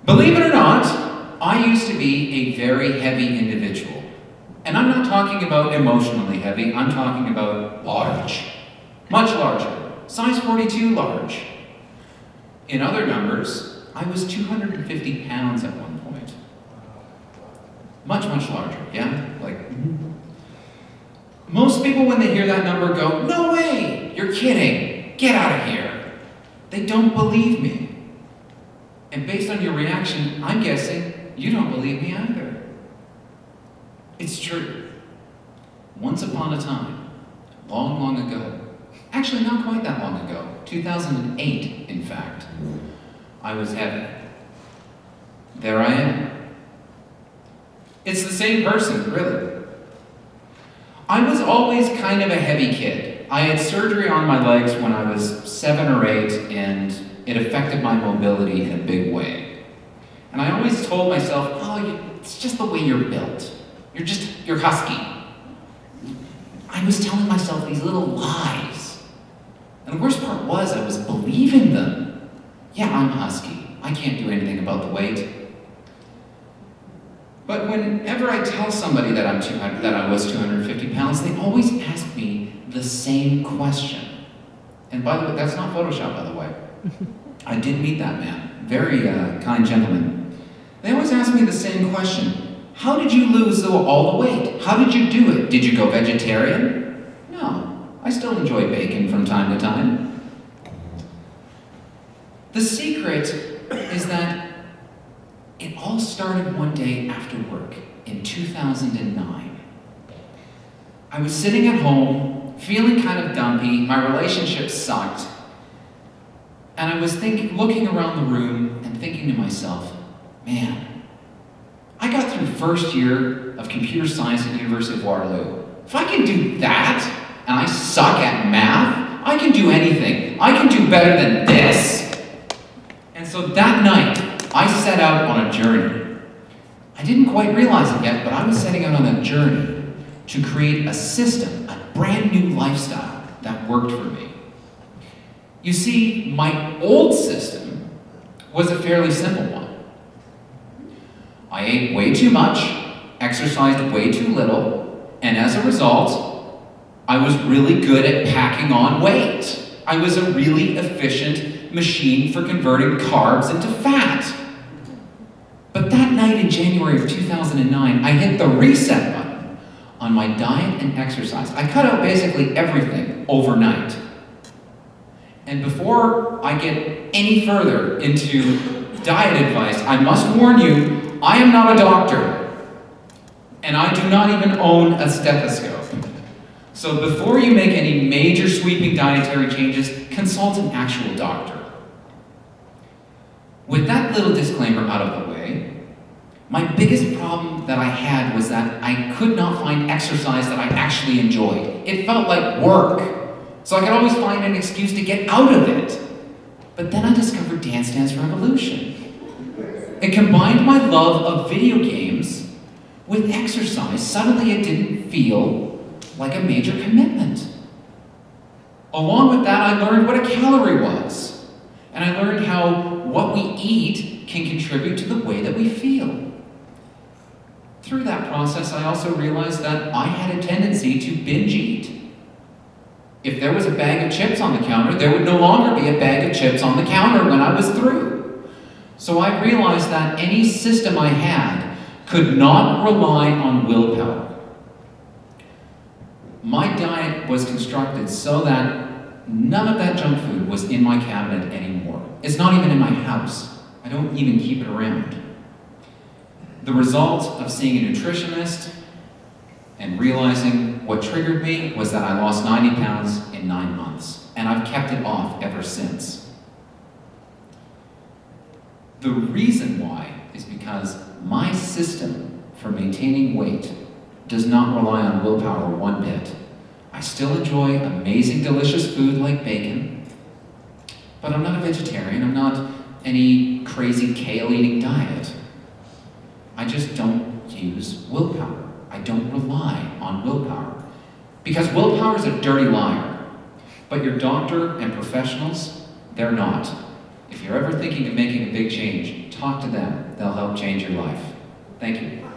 Believe it or not, I used to be a very heavy individual. And I'm not talking about emotionally heavy, I'm talking about large. Much larger. Size 42 large. In other numbers, I was 250 pounds at one point. Much, much larger, yeah? Most people, when they hear that number, go, "No way! You're kidding! Get out of here!" They don't believe me. And based on your reaction, I'm guessing you don't believe me either. It's true. Once upon a time, long, long ago, actually not quite that long ago, 2008, in fact, I was heavy. There I am. It's the same person, really. I was always kind of a heavy kid. I had surgery on my legs when I was 7 or 8, and it affected my mobility in a big way. And I always told myself, it's just the way you're built. You're husky. I was telling myself these little lies. And the worst part was I was believing them. Yeah, I'm husky. I can't do anything about the weight. But whenever I tell somebody that I was 250 pounds, they always ask me the same question. And by the way, that's not Photoshop, by the way. I did meet that man. Very kind gentleman. They always ask me the same question. How did you lose all the weight? How did you do it? Did you go vegetarian? No. I still enjoy bacon from time to time. The secret is that it all started one day after work in 2009. I was sitting at home, feeling kind of dumpy, my relationship sucked, and I was looking around the room and thinking to myself, man, I got through first year of computer science at the University of Waterloo. If I can do that, and I suck at math, I can do anything. I can do better than this. And so that night, I set out on a journey. I didn't quite realize it yet, but I was setting out on a journey to create a system, a brand new lifestyle that worked for me. You see, my old system was a fairly simple one. I ate way too much, exercised way too little, and as a result, I was really good at packing on weight. I was a really efficient machine for converting carbs into fat. But that night in January of 2009, I hit the reset button on my diet and exercise. I cut out basically everything overnight. And before I get any further into diet advice, I must warn you, I am not a doctor. And I do not even own a stethoscope. So before you make any major sweeping dietary changes, consult an actual doctor. With that little disclaimer out of the way, my biggest problem that I had was that I could not find exercise that I actually enjoyed. It felt like work. So I could always find an excuse to get out of it. But then I discovered Dance Dance Revolution. It combined my love of video games with exercise. Suddenly it didn't feel like a major commitment. Along with that, I learned what a calorie was. And I learned how what we eat can contribute to the way that we feel. Through that process, I also realized that I had a tendency to binge eat. If there was a bag of chips on the counter, there would no longer be a bag of chips on the counter when I was through. So I realized that any system I had could not rely on willpower. My diet was constructed so that none of that junk food was in my cabinet anymore. It's not even in my house. I don't even keep it around. The result of seeing a nutritionist and realizing what triggered me was that I lost 90 pounds in 9 months, and I've kept it off ever since. The reason why is because my system for maintaining weight does not rely on willpower one bit. I still enjoy amazing, delicious food like bacon, but I'm not a vegetarian. I'm not any crazy kale-eating diet. I just don't use willpower. I don't rely on willpower. Because willpower is a dirty liar. But your doctor and professionals, they're not. If you're ever thinking of making a big change, talk to them. They'll help change your life. Thank you.